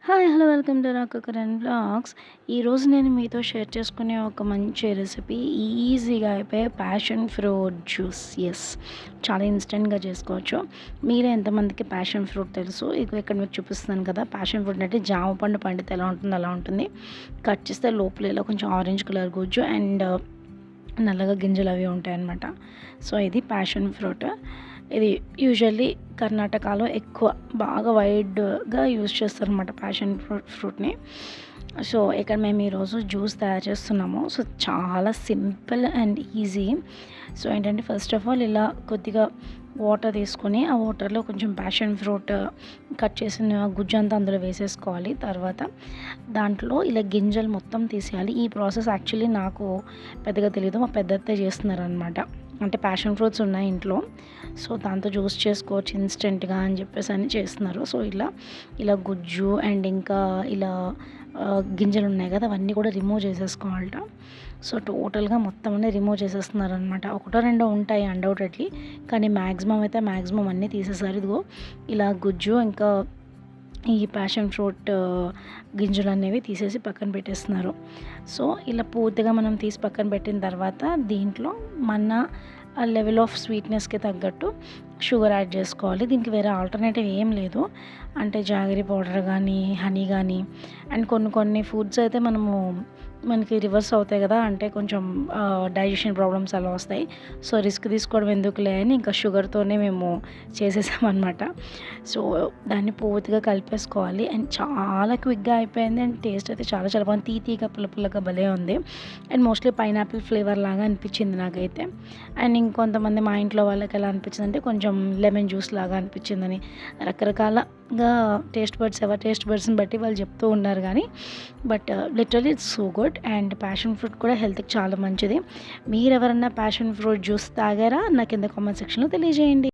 Hi! Hello! Welcome to rock cooker and vlogs. ఈరోజు నేను మీతో షేర్ చేసుకునే ఒక మంచి రెసిపీ ఈజీగా అయిపోయే ప్యాషన్ ఫ్రూట్ జ్యూస్. యెస్, చాలా ఇన్స్టెంట్‌గా చేసుకోవచ్చు. మీలో ఎంతమందికి ప్యాషన్ ఫ్రూట్ తెలుసు? ఇక్కడ మీకు చూపిస్తున్నాను కదా! ప్యాషన్ ఫ్రూట్ అంటే జామ పండు పండితే ఎలా ఉంటుందో అలా ఉంటుంది. కట్ చేస్తే లోపల ఇలా కొంచెం ఆరెంజ్ కలర్ గుజ్జు అండ్ నల్లగా గింజలు అవి ఉంటాయన్నమాట. సో ఇది ప్యాషన్ ఫ్రూట్. ఇది యూజువల్లీ కర్ణాటకలో ఎక్కువ బాగా వైడ్‌గా యూజ్ చేస్తారనమాట ప్యాషన్ ఫ్రూట్‌ని. సో ఇక్కడ మేము ఈరోజు జ్యూస్ తయారు చేస్తున్నాము. సో చాలా సింపుల్ అండ్ ఈజీ. సో ఏంటంటే ఫస్ట్ ఆఫ్ ఆల్ ఇలా కొద్దిగా వాటర్ తీసుకొని ఆ వాటర్లో కొంచెం ప్యాషన్ ఫ్రూట్ కట్ చేసిన గుజ్జంతా అందులో వేసేసుకోవాలి. తర్వాత దాంట్లో ఇలా గింజలు మొత్తం తీసేయాలి. ఈ ప్రాసెస్ యాక్చువల్లీ నాకు పెద్దగా తెలీదు. మా పెద్దత్తే చేస్తున్నారనమాట. అంటే ప్యాషన్ ఫ్రూట్స్ ఉన్నాయి ఇంట్లో. సో దాంతో జ్యూస్ చేసుకోవచ్చు ఇన్స్టెంట్‌గా అని చెప్పేసి అని చేస్తున్నారు. సో ఇలా గుజ్జు అండ్ ఇంకా ఇలా గింజలు ఉన్నాయి కదా! అవన్నీ కూడా రిమూవ్ చేసేసుకోవాలట. సో టోటల్‌గా మొత్తం అన్నీ రిమూవ్ చేసేస్తున్నారనమాట. ఒకటో రెండో ఉంటాయి అన్‌డౌటెడ్‌లీ, కానీ మ్యాక్సిమం అన్నీ తీసేసారు. ఇదిగో ఇలా గుజ్జు ఇంకా ఈ ప్యాషన్ ఫ్రూట్ గింజలు అనేవి తీసేసి పక్కన పెట్టేస్తున్నారు. సో ఇలా పూర్తిగా మనం తీసి పక్కన పెట్టిన తర్వాత దీంట్లో మన లెవెల్ ఆఫ్ స్వీట్నెస్కి తగ్గట్టు షుగర్ యాడ్ చేసుకోవాలి. దీనికి వేరే ఆల్టర్నేటివ్ ఏం లేదు. అంటే జాగరీ పౌడర్ కానీ హనీ కానీ అండ్ కొన్ని ఫుడ్స్ అయితే మనకి రివర్స్ అవుతాయి కదా! అంటే కొంచెం డైజెషన్ ప్రాబ్లమ్స్ అలా వస్తాయి. సో రిస్క్ తీసుకోవడం ఎందుకులే అని ఇంకా షుగర్తోనే మేము చేసేసామన్నమాట. సో దాన్ని పూర్తిగా కలిపేసుకోవాలి అండ్ చాలా క్విక్గా అయిపోయింది. అండ్ టేస్ట్ అయితే చాలా చాలా బాగుంది. తీయగా పుల్లగా భలే ఉంది. అండ్ మోస్ట్లీ పైనాపిల్ ఫ్లేవర్ లాగా అనిపించింది నాకైతే. అండ్ ఇంకొంతమంది మా ఇంట్లో వాళ్ళకి ఎలా అనిపించింది అంటే కొంచెం లెమన్ జ్యూస్ లాగా అనిపించిందని, రకరకాలగా ఎవరి టేస్ట్ బడ్స్ని బట్టి వాళ్ళు చెప్తూ ఉన్నారు. కానీ but literally it's so good. And passion fruit కూడా హెల్త్కి చాలా మంచిది. మీరు ఎవరన్నా ప్యాషన్ ఫ్రూట్ జ్యూస్ తాగారా? నాకు కింద కామెంట్ సెక్షన్లో తెలియజేయండి.